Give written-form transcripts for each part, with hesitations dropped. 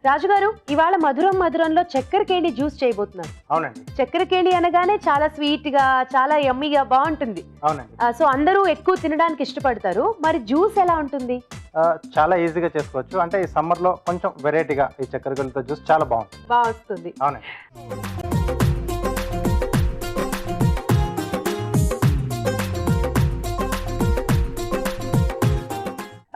రాజుగారు ఇవాళ మధురం మధురంలో చక్కెర కేళి జ్యూస్ చేయబోతున్నారు. అవునండి. చక్కెర కేళి అనగానే చాలా స్వీట్ గా చాలా యమ్మీగా బాగుంటుంది. అవునండి. సో అందరూ ఎక్కువ తినడానికి ఇష్టపడతారు. మరి జ్యూస్ ఎలా ఉంటుంది? చాలా ఈజీగా చేసుకోవచ్చు. అంటే ఈ సమ్మర్ లో కొంచెం వెరైటీగా ఈ చక్కెర కేళితో జ్యూస్ చాలా బాగుంటుంది. బాగా వస్తుంది. అవునండి.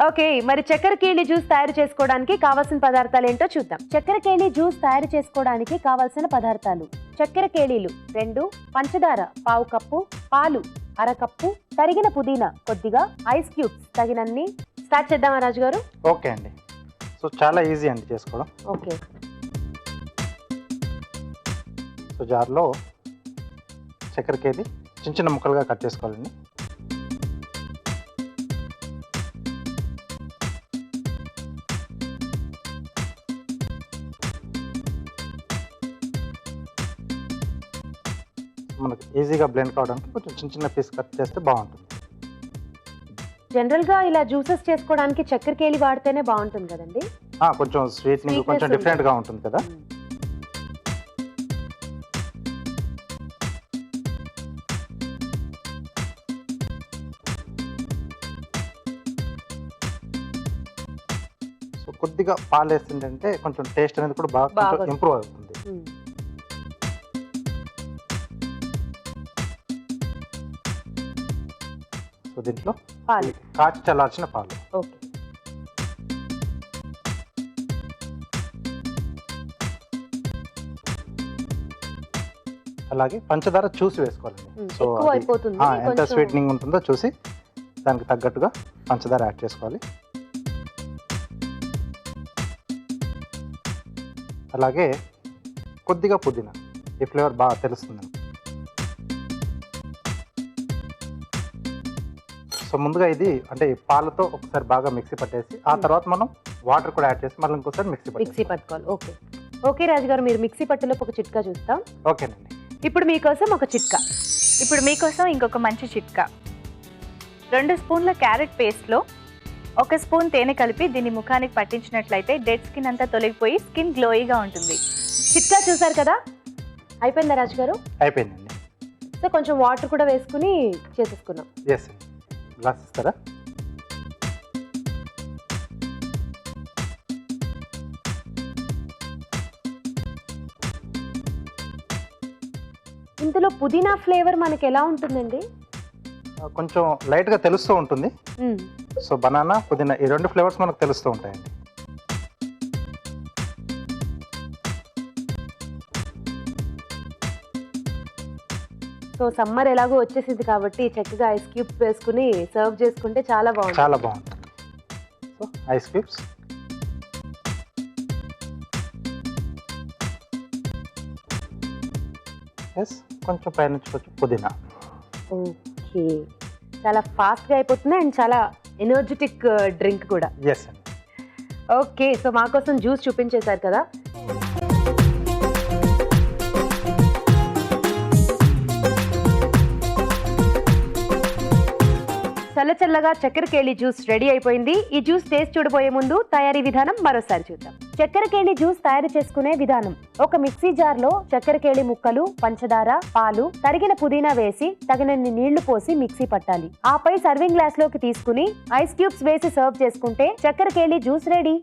ఓకే, మరి చక్కెర కేళి జ్యూస్ తయారు చేసుకోవడానికి కావాల్సిన పదార్థాలు ఏంటో చూద్దాం. చక్కెర కేళి జ్యూస్ తయారు చేసుకోవడానికి కావాల్సిన పదార్థాలు: చక్కెర కేళీలు 2, పంచదార 1/2 కప్పు, పాలు 1/2 కప్పు, తరిగిన పుదీనా కొద్దిగా, ఐస్ క్యూబ్స్ తగినన్ని. స్టార్ట్ చేద్దామా రాజుగారు? ఓకే అండి. సో చాలా ఈజీ అండి చేసుకోవడం. ఓకే. సో జార్లో చక్కెర కేళి చిన్న చిన్న ముక్కలుగా కట్ చేసుకోవాలండి. మనకు ఈజీగా బ్లెండ్ కావడానికి కొంచెం చిన్న చిన్న పీస్ కట్ చేస్తే బాగుంటుంది. జనరల్ గా ఇలా జ్యూసెస్ చేసుకోవడానికి చక్కెర కేళి వాడితేనే బాగుంటుంది కదండి. కొంచెం స్వీట్నింగ్ కొంచెం డిఫరెంట్ గా ఉంటుంది కదా. సో కొద్దిగా పాలు వేసిందంటే కొంచెం టేస్ట్ అనేది కూడా బాగా ఇంప్రూవ్ అవుతుంది. సో దీంట్లో పాలు, కాచి చల్లార్చిన పాలు. ఓకే. అలాగే పంచదార చూసి వేసుకోవాలండి. సో ఎంత స్వీట్నింగ్ ఉంటుందో చూసి దానికి తగ్గట్టుగా పంచదార యాడ్ చేసుకోవాలి. అలాగే కొద్దిగా పుదీనా, ఈ ఫ్లేవర్ బాగా తెలుస్తుంది. సో ముందుగా ఇది అంటే పాలతో ఒకసారి బాగా మిక్సీ పట్టేసి ఆ తర్వాత మనం వాటర్ కూడా యాడ్ చేసి మళ్ళీ ఇంకోసారి మిక్సీ పట్టుకోవాలి. ఓకే ఓకే రాజుగారు, మీరు మిక్సీ పట్టులోపు ఒక చిట్కా చూస్తాం. ఓకేనండి. ఇప్పుడు మీకోసం ఒక చిట్కా. ఇప్పుడు మీకోసం ఇంకొక మంచి చిట్కా. 2 స్పూన్ల క్యారెట్ పేస్ట్లో 1 స్పూన్ తేనె కలిపి దీన్ని ముఖానికి పట్టించినట్లయితే డెడ్ స్కిన్ అంతా తొలగిపోయి స్కిన్ గ్లోయిగా ఉంటుంది. చిట్కా చూసారు కదా, అయిపోయిందా రాజుగారు? అయిపోయిందండి. సో కొంచెం వాటర్ కూడా వేసుకుని చేసేసుకున్నాం. ఎస్ అండి. గ్లాస్ ఇస్తారా? ఇందులో పుదీనా ఫ్లేవర్ మనకి ఎలా ఉంటుందండి? కొంచెం లైట్గా తెలుస్తూ ఉంటుంది. సో బనానా, పుదీనా ఈ 2 ఫ్లేవర్స్ మనకు తెలుస్తూ ఉంటాయండి. సో సమ్మర్ ఎలాగో వచ్చేసింది కాబట్టి చక్కగా ఐస్ క్యూబ్స్ వేసుకుని సర్వ్ చేసుకుంటే చాలా బాగుంటుంది. సో ఐస్ క్యూబ్స్, ఎస్, కొంచెం పైనుంచి కొంచెం పుదీనా. ఓకే, చాలా ఫాస్ట్గా అయిపోతుంది అండ్ చాలా ఎనర్జెటిక్ డ్రింక్ కూడా. ఎస్ అండి. ఓకే, సో మా కోసం జ్యూస్ చూపించేశారు కదా. చల్లచల్లగా చక్కెర కేళి జ్యూస్ రెడీ అయిపోయింది. ఈ జ్యూస్ టేస్ట్ చూడబోయే ముందు తయారీ విధానం మరోసారి చూద్దాం. చక్కెర కేళి జ్యూస్ తయారు చేసుకునే విధానం: ఒక మిక్సీ జార్ లో చక్కెర కేళి ముక్కలు, పంచదార, పాలు, తరిగిన పుదీనా వేసి తగినన్ని నీళ్లు పోసి మిక్సీ పట్టాలి. ఆపై సర్వింగ్ గ్లాస్ లోకి తీసుకుని ఐస్ క్యూబ్స్ వేసి సర్వ్ చేసుకుంటే చక్కెర కేళి జ్యూస్ రెడీ.